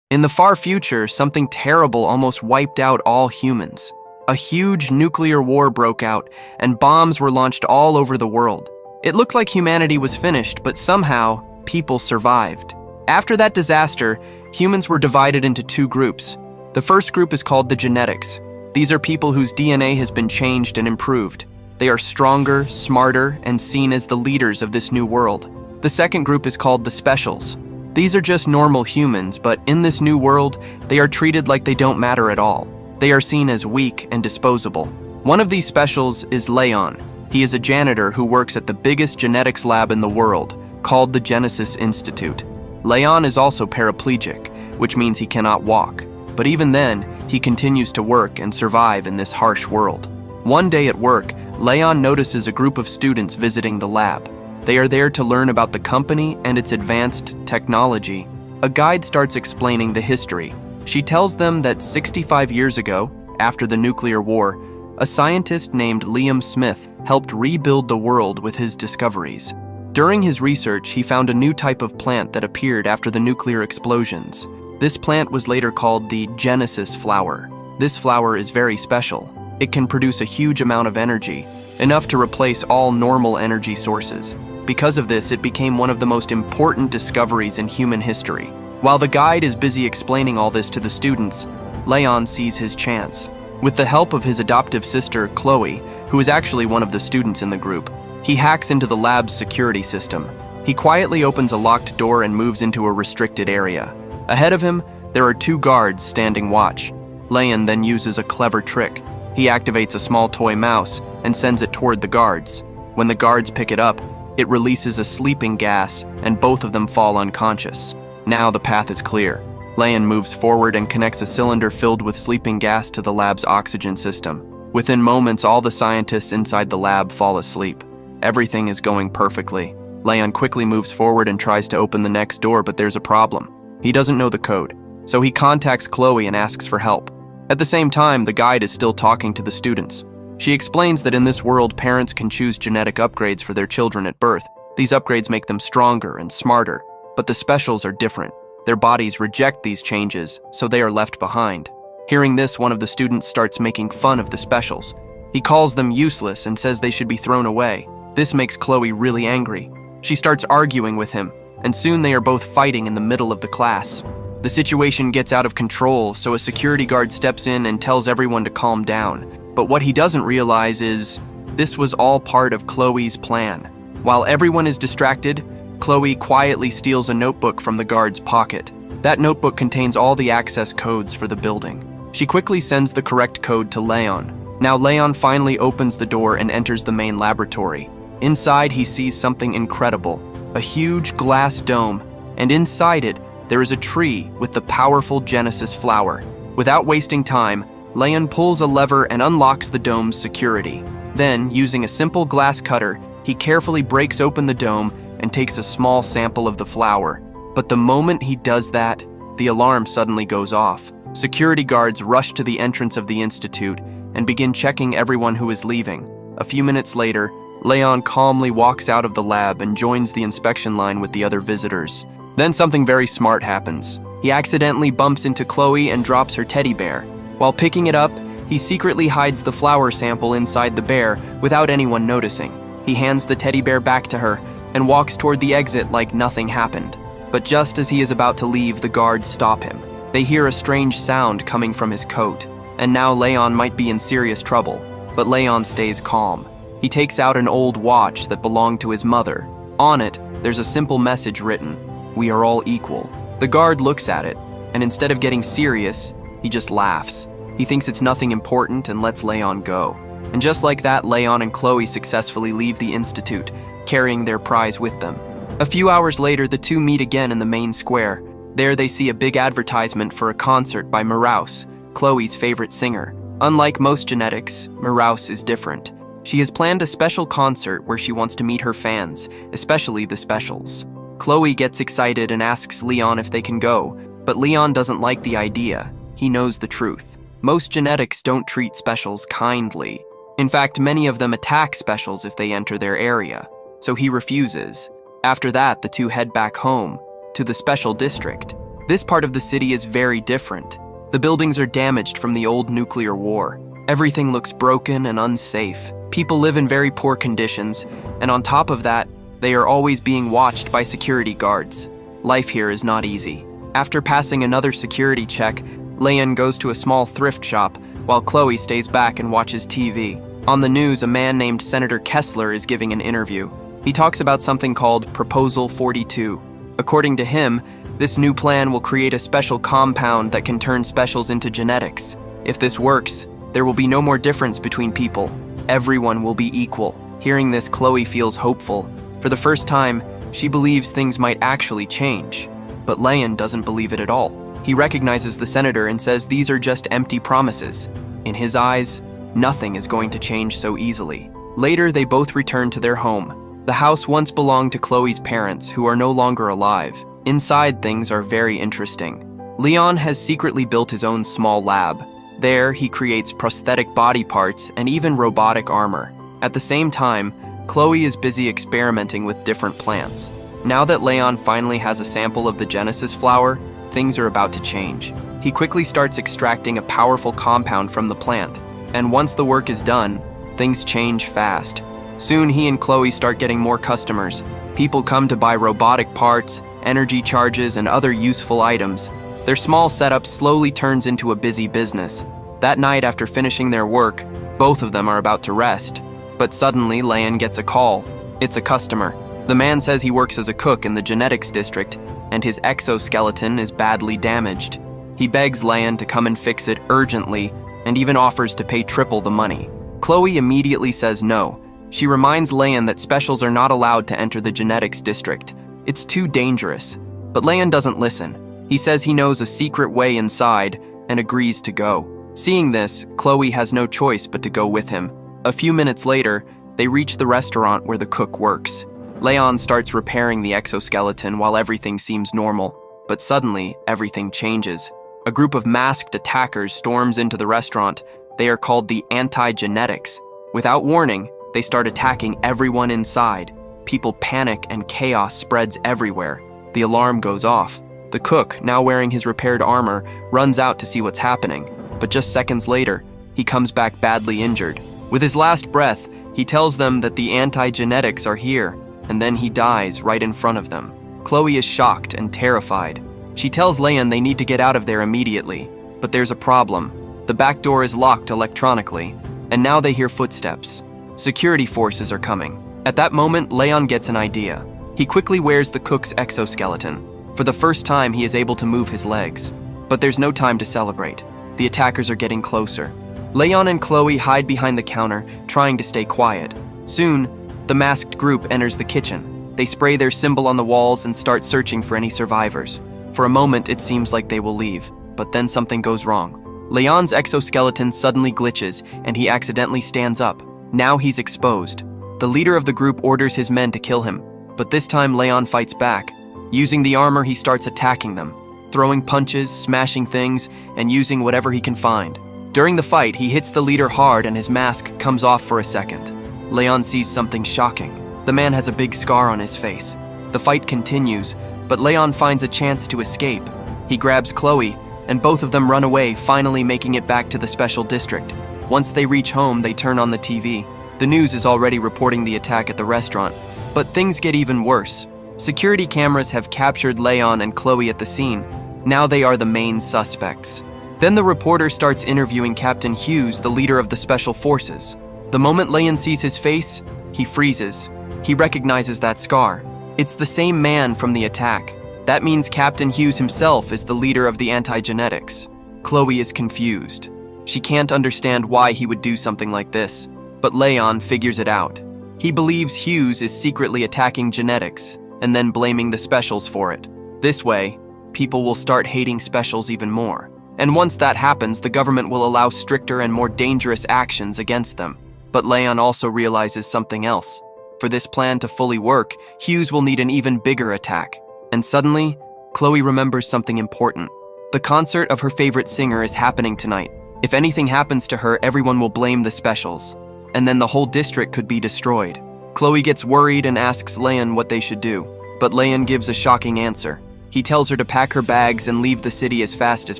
In the far future, something terrible almost wiped out all humans. A huge nuclear war broke out, and bombs were launched all over the world. It looked like humanity was finished, but somehow, people survived. After that disaster, humans were divided into two groups. The first group is called the genetics. These are people whose DNA has been changed and improved. They are stronger, smarter, and seen as the leaders of this new world. The second group is called the specials. These are just normal humans, but in this new world, they are treated like they don't matter at all. They are seen as weak and disposable. One of these specials is Leon. He is a janitor who works at the biggest genetics lab in the world, called the Genesis Institute. Leon is also paraplegic, which means he cannot walk. But even then, he continues to work and survive in this harsh world. One day at work, Leon notices a group of students visiting the lab. They are there to learn about the company and its advanced technology. A guide starts explaining the history. She tells them that 65 years ago, after the nuclear war, a scientist named Liam Smith helped rebuild the world with his discoveries. During his research, he found a new type of plant that appeared after the nuclear explosions. This plant was later called the Genesis flower. This flower is very special. It can produce a huge amount of energy, enough to replace all normal energy sources. Because of this, it became one of the most important discoveries in human history. While the guide is busy explaining all this to the students, Leon sees his chance. With the help of his adoptive sister, Chloe, who is actually one of the students in the group, he hacks into the lab's security system. He quietly opens a locked door and moves into a restricted area. Ahead of him, there are two guards standing watch. Leon then uses a clever trick. He activates a small toy mouse and sends it toward the guards. When the guards pick it up, it releases a sleeping gas, and both of them fall unconscious. Now the path is clear. Leon moves forward and connects a cylinder filled with sleeping gas to the lab's oxygen system. Within moments, all the scientists inside the lab fall asleep. Everything is going perfectly. Leon quickly moves forward and tries to open the next door, but there's a problem. He doesn't know the code, so he contacts Chloe and asks for help. At the same time, the guide is still talking to the students. She explains that in this world, parents can choose genetic upgrades for their children at birth. These upgrades make them stronger and smarter, but the specials are different. Their bodies reject these changes, so they are left behind. Hearing this, one of the students starts making fun of the specials. He calls them useless and says they should be thrown away. This makes Chloe really angry. She starts arguing with him, and soon they are both fighting in the middle of the class. The situation gets out of control, so a security guard steps in and tells everyone to calm down. But what he doesn't realize is, this was all part of Chloe's plan. While everyone is distracted, Chloe quietly steals a notebook from the guard's pocket. That notebook contains all the access codes for the building. She quickly sends the correct code to Leon. Now Leon finally opens the door and enters the main laboratory. Inside, he sees something incredible, a huge glass dome, and inside it, there is a tree with the powerful Genesis flower. Without wasting time, Leon pulls a lever and unlocks the dome's security. Then, using a simple glass cutter, he carefully breaks open the dome and takes a small sample of the flower. But the moment he does that, the alarm suddenly goes off. Security guards rush to the entrance of the institute and begin checking everyone who is leaving. A few minutes later, Leon calmly walks out of the lab and joins the inspection line with the other visitors. Then something very smart happens. He accidentally bumps into Chloe and drops her teddy bear. While picking it up, he secretly hides the flower sample inside the bear without anyone noticing. He hands the teddy bear back to her and walks toward the exit like nothing happened. But just as he is about to leave, the guards stop him. They hear a strange sound coming from his coat, and now Leon might be in serious trouble. But Leon stays calm. He takes out an old watch that belonged to his mother. On it, there's a simple message written, "We are all equal." The guard looks at it, and instead of getting serious, he just laughs. He thinks it's nothing important and lets Leon go. And just like that, Leon and Chloe successfully leave the institute, carrying their prize with them. A few hours later, the two meet again in the main square. There they see a big advertisement for a concert by Marouse, Chloe's favorite singer. Unlike most genetics, Marouse is different. She has planned a special concert where she wants to meet her fans, especially the specials. Chloe gets excited and asks Leon if they can go, but Leon doesn't like the idea. He knows the truth. Most genetics don't treat specials kindly. In fact, many of them attack specials if they enter their area, so he refuses. After that, the two head back home, to the special district. This part of the city is very different. The buildings are damaged from the old nuclear war. Everything looks broken and unsafe. People live in very poor conditions, and on top of that, they are always being watched by security guards. Life here is not easy. After passing another security check, Leon goes to a small thrift shop, while Chloe stays back and watches TV. On the news, a man named Senator Kessler is giving an interview. He talks about something called Proposal 42. According to him, this new plan will create a special compound that can turn specials into genetics. If this works, there will be no more difference between people. Everyone will be equal. Hearing this, Chloe feels hopeful. For the first time, she believes things might actually change. But Leon doesn't believe it at all. He recognizes the senator and says these are just empty promises. In his eyes, nothing is going to change so easily. Later, they both return to their home. The house once belonged to Chloe's parents, who are no longer alive. Inside, things are very interesting. Leon has secretly built his own small lab. There, he creates prosthetic body parts and even robotic armor. At the same time, Chloe is busy experimenting with different plants. Now that Leon finally has a sample of the Genesis flower, things are about to change. He quickly starts extracting a powerful compound from the plant, and once the work is done, things change fast. Soon he and Chloe start getting more customers. People come to buy robotic parts, energy charges, and other useful items. Their small setup slowly turns into a busy business. That night, after finishing their work, both of them are about to rest. But suddenly, Leon gets a call. It's a customer. The man says he works as a cook in the genetics district, and his exoskeleton is badly damaged. He begs Leon to come and fix it urgently, and even offers to pay triple the money. Chloe immediately says no. She reminds Leon that specials are not allowed to enter the genetics district. It's too dangerous. But Leon doesn't listen. He says he knows a secret way inside and agrees to go. Seeing this, Chloe has no choice but to go with him. A few minutes later, they reach the restaurant where the cook works. Leon starts repairing the exoskeleton while everything seems normal. But suddenly, everything changes. A group of masked attackers storms into the restaurant. They are called the anti-genetics. Without warning, they start attacking everyone inside. People panic and chaos spreads everywhere. The alarm goes off. The cook, now wearing his repaired armor, runs out to see what's happening. But just seconds later, he comes back badly injured. With his last breath, he tells them that the anti-genetics are here, and then he dies right in front of them. Chloe is shocked and terrified. She tells Leon they need to get out of there immediately, but there's a problem. The back door is locked electronically, and now they hear footsteps. Security forces are coming. At that moment, Leon gets an idea. He quickly wears the cook's exoskeleton. For the first time, he is able to move his legs. But there's no time to celebrate. The attackers are getting closer. Leon and Chloe hide behind the counter, trying to stay quiet. Soon, the masked group enters the kitchen. They spray their symbol on the walls and start searching for any survivors. For a moment, it seems like they will leave, but then something goes wrong. Leon's exoskeleton suddenly glitches, and he accidentally stands up. Now he's exposed. The leader of the group orders his men to kill him, but this time Leon fights back. Using the armor, he starts attacking them, throwing punches, smashing things, and using whatever he can find. During the fight, he hits the leader hard and his mask comes off for a second. Leon sees something shocking. The man has a big scar on his face. The fight continues, but Leon finds a chance to escape. He grabs Chloe, and both of them run away, finally making it back to the special district. Once they reach home, they turn on the TV. The news is already reporting the attack at the restaurant, but things get even worse. Security cameras have captured Leon and Chloe at the scene. Now they are the main suspects. Then the reporter starts interviewing Captain Hughes, the leader of the Special Forces. The moment Leon sees his face, he freezes. He recognizes that scar. It's the same man from the attack. That means Captain Hughes himself is the leader of the anti-genetics. Chloe is confused. She can't understand why he would do something like this, but Leon figures it out. He believes Hughes is secretly attacking genetics and then blaming the specials for it. This way, people will start hating specials even more. And once that happens, the government will allow stricter and more dangerous actions against them. But Leon also realizes something else. For this plan to fully work, Hughes will need an even bigger attack. And suddenly, Chloe remembers something important. The concert of her favorite singer is happening tonight. If anything happens to her, everyone will blame the specials. And then the whole district could be destroyed. Chloe gets worried and asks Leon what they should do. But Leon gives a shocking answer. He tells her to pack her bags and leave the city as fast as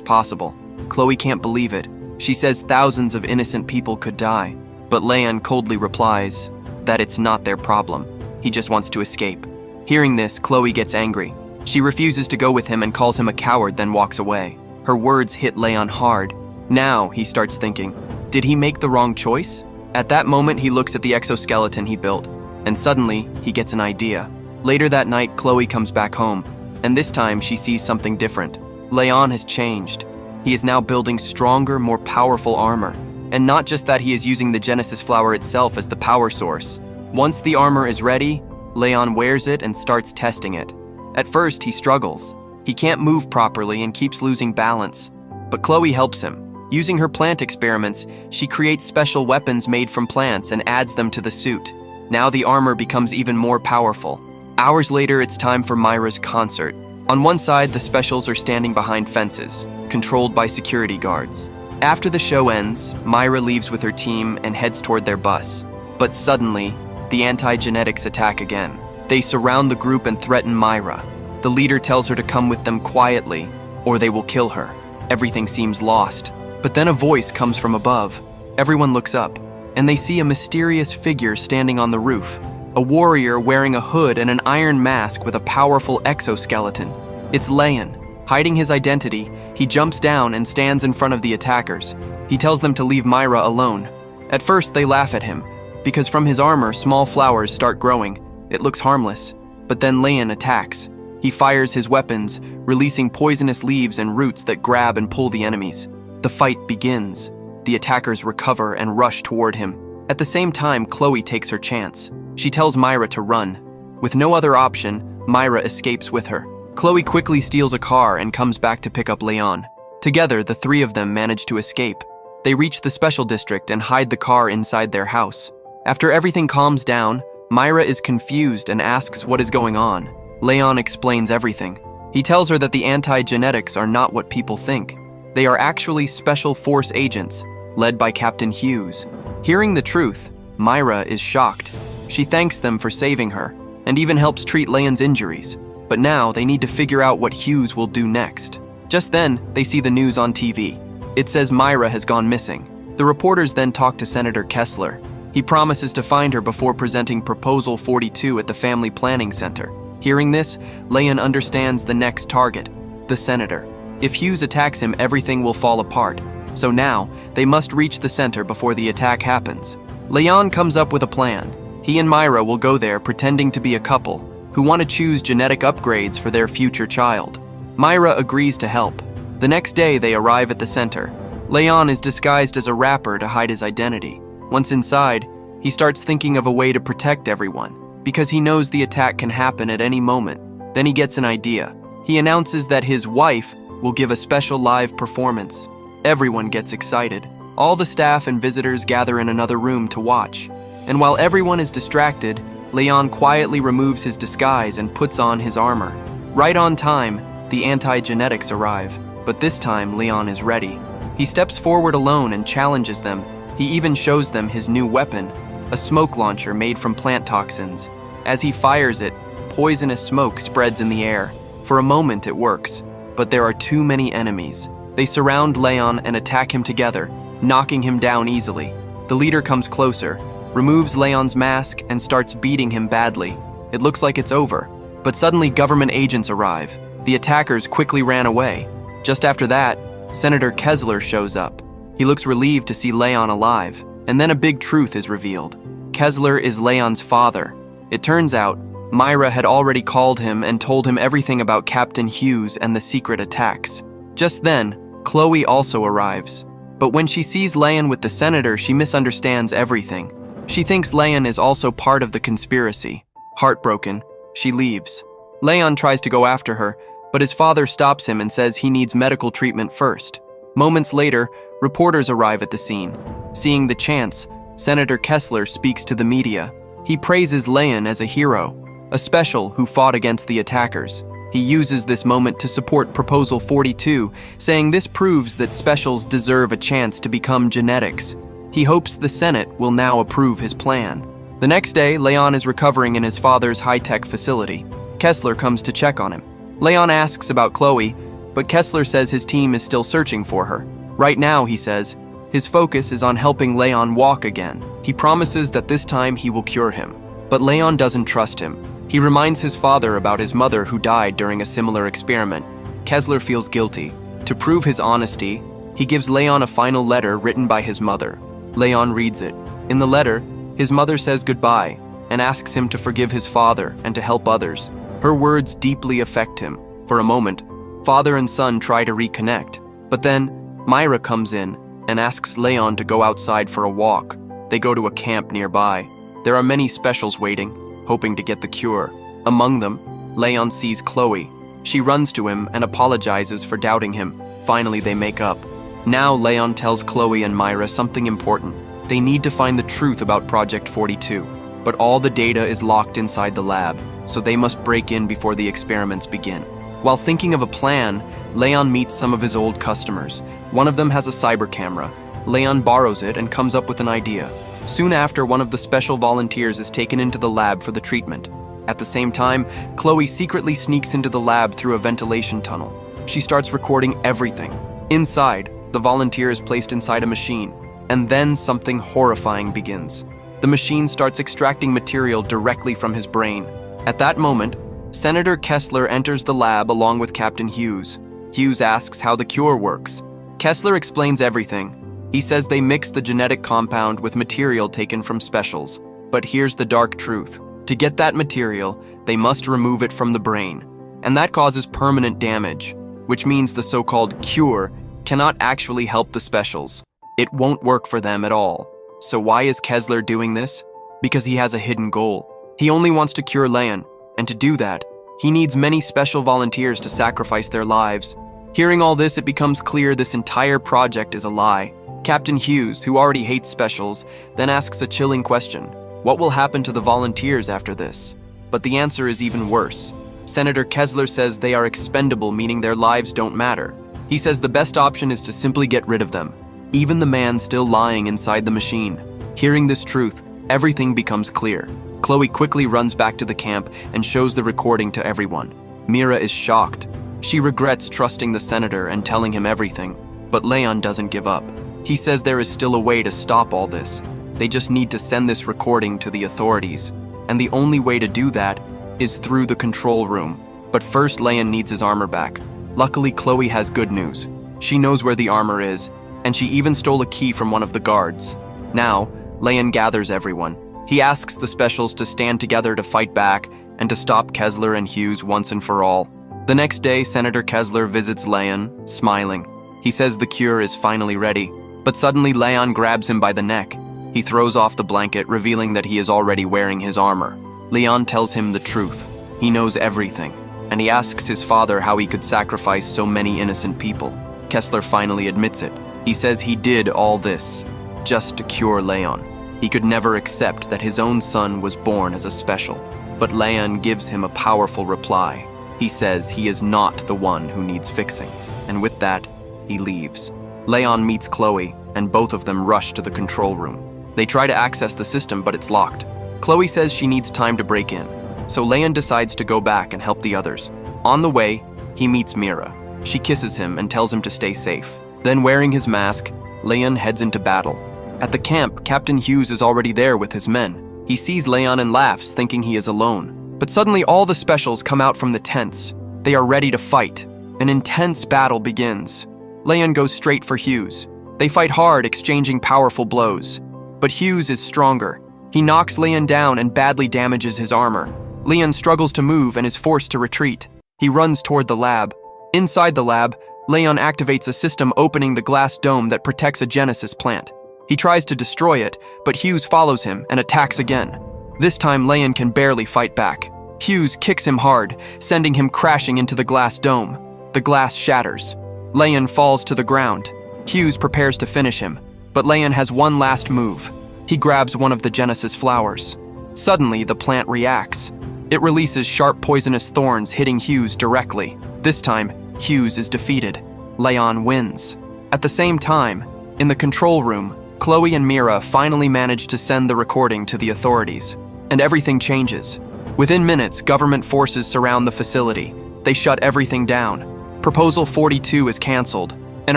possible. Chloe can't believe it. She says thousands of innocent people could die. But Leon coldly replies that it's not their problem. He just wants to escape. Hearing this, Chloe gets angry. She refuses to go with him and calls him a coward, then walks away. Her words hit Leon hard. Now, he starts thinking, did he make the wrong choice? At that moment, he looks at the exoskeleton he built, and suddenly, he gets an idea. Later that night, Chloe comes back home, and this time she sees something different. Leon has changed. He is now building stronger, more powerful armor. And not just that, he is using the Genesis flower itself as the power source. Once the armor is ready, Leon wears it and starts testing it. At first, he struggles. He can't move properly and keeps losing balance. But Chloe helps him. Using her plant experiments, she creates special weapons made from plants and adds them to the suit. Now the armor becomes even more powerful. Hours later, it's time for Myra's concert. On one side, the specials are standing behind fences, controlled by security guards. After the show ends, Myra leaves with her team and heads toward their bus. But suddenly, the anti-genetics attack again. They surround the group and threaten Myra. The leader tells her to come with them quietly, or they will kill her. Everything seems lost. But then a voice comes from above. Everyone looks up, and they see a mysterious figure standing on the roof. A warrior wearing a hood and an iron mask with a powerful exoskeleton. It's Leon. Hiding his identity, he jumps down and stands in front of the attackers. He tells them to leave Myra alone. At first, they laugh at him, because from his armor, small flowers start growing. It looks harmless. But then Leon attacks. He fires his weapons, releasing poisonous leaves and roots that grab and pull the enemies. The fight begins. The attackers recover and rush toward him. At the same time, Chloe takes her chance. She tells Myra to run. With no other option, Myra escapes with her. Chloe quickly steals a car and comes back to pick up Leon. Together, the three of them manage to escape. They reach the special district and hide the car inside their house. After everything calms down, Myra is confused and asks what is going on. Leon explains everything. He tells her that the anti-genetics are not what people think. They are actually special force agents, led by Captain Hughes. Hearing the truth, Myra is shocked. She thanks them for saving her, and even helps treat Leon's injuries. But now they need to figure out what Hughes will do next. Just then, they see the news on TV. It says Myra has gone missing. The reporters then talk to Senator Kessler. He promises to find her before presenting Proposal 42 at the Family Planning Center. Hearing this, Leon understands the next target, the senator. If Hughes attacks him, everything will fall apart. So now, they must reach the center before the attack happens. Leon comes up with a plan. He and Myra will go there pretending to be a couple who want to choose genetic upgrades for their future child. Myra agrees to help. The next day, they arrive at the center. Leon is disguised as a rapper to hide his identity. Once inside, he starts thinking of a way to protect everyone, because he knows the attack can happen at any moment. Then he gets an idea. He announces that his wife will give a special live performance. Everyone gets excited. All the staff and visitors gather in another room to watch. And while everyone is distracted, Leon quietly removes his disguise and puts on his armor. Right on time, the anti-genetics arrive. But this time, Leon is ready. He steps forward alone and challenges them. He even shows them his new weapon, a smoke launcher made from plant toxins. As he fires it, poisonous smoke spreads in the air. For a moment, it works. But there are too many enemies. They surround Leon and attack him together, knocking him down easily. The leader comes closer, removes Leon's mask, and starts beating him badly. It looks like it's over, but suddenly government agents arrive. The attackers quickly ran away. Just after that, Senator Kessler shows up. He looks relieved to see Leon alive, and then a big truth is revealed. Kessler is Leon's father. It turns out, Myra had already called him and told him everything about Captain Hughes and the secret attacks. Just then, Chloe also arrives. But when she sees Leon with the senator, she misunderstands everything. She thinks Leon is also part of the conspiracy. Heartbroken, she leaves. Leon tries to go after her, but his father stops him and says he needs medical treatment first. Moments later, reporters arrive at the scene. Seeing the chance, Senator Kessler speaks to the media. He praises Leon as a hero, a special who fought against the attackers. He uses this moment to support Proposal 42, saying this proves that specials deserve a chance to become genetics. He hopes the Senate will now approve his plan. The next day, Leon is recovering in his father's high-tech facility. Kessler comes to check on him. Leon asks about Chloe, but Kessler says his team is still searching for her. Right now, he says, his focus is on helping Leon walk again. He promises that this time he will cure him. But Leon doesn't trust him. He reminds his father about his mother who died during a similar experiment. Kessler feels guilty. To prove his honesty, he gives Leon a final letter written by his mother. Leon reads it. In the letter, his mother says goodbye and asks him to forgive his father and to help others. Her words deeply affect him. For a moment, father and son try to reconnect. But then, Myra comes in and asks Leon to go outside for a walk. They go to a camp nearby. There are many specials waiting, hoping to get the cure. Among them, Leon sees Chloe. She runs to him and apologizes for doubting him. Finally, they make up. Now, Leon tells Chloe and Myra something important. They need to find the truth about Project 42. But all the data is locked inside the lab, so they must break in before the experiments begin. While thinking of a plan, Leon meets some of his old customers. One of them has a cyber camera. Leon borrows it and comes up with an idea. Soon after, one of the special volunteers is taken into the lab for the treatment. At the same time, Chloe secretly sneaks into the lab through a ventilation tunnel. She starts recording everything. Inside, the volunteer is placed inside a machine, and then something horrifying begins. The machine starts extracting material directly from his brain. At that moment, Senator Kessler enters the lab along with Captain Hughes. Hughes asks how the cure works. Kessler explains everything. He says they mix the genetic compound with material taken from specials. But here's the dark truth. To get that material, they must remove it from the brain. And that causes permanent damage, which means the so-called cure cannot actually help the specials. It won't work for them at all. So why is Kessler doing this? Because he has a hidden goal. He only wants to cure Leon, and to do that, he needs many special volunteers to sacrifice their lives. Hearing all this, it becomes clear this entire project is a lie. Captain Hughes, who already hates specials, then asks a chilling question. What will happen to the volunteers after this? But the answer is even worse. Senator Kessler says they are expendable, meaning their lives don't matter. He says the best option is to simply get rid of them, even the man still lying inside the machine. Hearing this truth, everything becomes clear. Chloe quickly runs back to the camp and shows the recording to everyone. Myra is shocked. She regrets trusting the senator and telling him everything, but Leon doesn't give up. He says there is still a way to stop all this. They just need to send this recording to the authorities, and the only way to do that is through the control room. But first, Leon needs his armor back. Luckily, Chloe has good news. She knows where the armor is, and she even stole a key from one of the guards. Now, Leon gathers everyone. He asks the specials to stand together to fight back and to stop Kessler and Hughes once and for all. The next day, Senator Kessler visits Leon, smiling. He says the cure is finally ready, but suddenly Leon grabs him by the neck. He throws off the blanket, revealing that he is already wearing his armor. Leon tells him the truth. He knows everything, and he asks his father how he could sacrifice so many innocent people. Kessler finally admits it. He says he did all this just to cure Leon. He could never accept that his own son was born as a special. But Leon gives him a powerful reply. He says he is not the one who needs fixing, and with that, he leaves. Leon meets Chloe, and both of them rush to the control room. They try to access the system, but it's locked. Chloe says she needs time to break in, so Leon decides to go back and help the others. On the way, he meets Myra. She kisses him and tells him to stay safe. Then, wearing his mask, Leon heads into battle. At the camp, Captain Hughes is already there with his men. He sees Leon and laughs, thinking he is alone. But suddenly all the specials come out from the tents. They are ready to fight. An intense battle begins. Leon goes straight for Hughes. They fight hard, exchanging powerful blows. But Hughes is stronger. He knocks Leon down and badly damages his armor. Leon struggles to move and is forced to retreat. He runs toward the lab. Inside the lab, Leon activates a system opening the glass dome that protects a Genesis plant. He tries to destroy it, but Hughes follows him and attacks again. This time, Leon can barely fight back. Hughes kicks him hard, sending him crashing into the glass dome. The glass shatters. Leon falls to the ground. Hughes prepares to finish him, but Leon has one last move. He grabs one of the Genesis flowers. Suddenly, the plant reacts. It releases sharp poisonous thorns, hitting Hughes directly. This time, Hughes is defeated. Leon wins. At the same time, in the control room, Chloe and Myra finally manage to send the recording to the authorities, and everything changes. Within minutes, government forces surround the facility. They shut everything down. Proposal 42 is canceled. An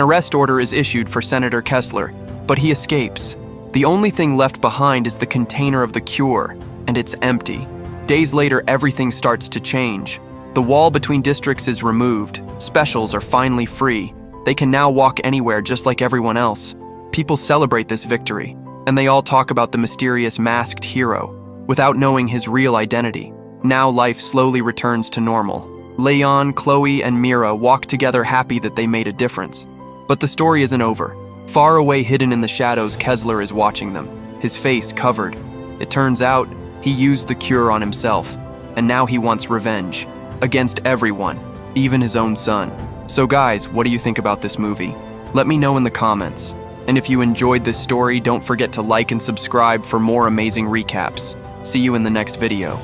arrest order is issued for Senator Kessler, but he escapes. The only thing left behind is the container of the cure, and it's empty. Days later, everything starts to change. The wall between districts is removed. Specials are finally free. They can now walk anywhere just like everyone else. People celebrate this victory, and they all talk about the mysterious masked hero, without knowing his real identity. Now life slowly returns to normal. Leon, Chloe, and Mira walk together happy that they made a difference. But the story isn't over. Far away, hidden in the shadows, Kessler is watching them, his face covered. It turns out, he used the cure on himself, and now he wants revenge. Against everyone, even his own son. So guys, what do you think about this movie? Let me know in the comments. And if you enjoyed this story, don't forget to like and subscribe for more amazing recaps. See you in the next video.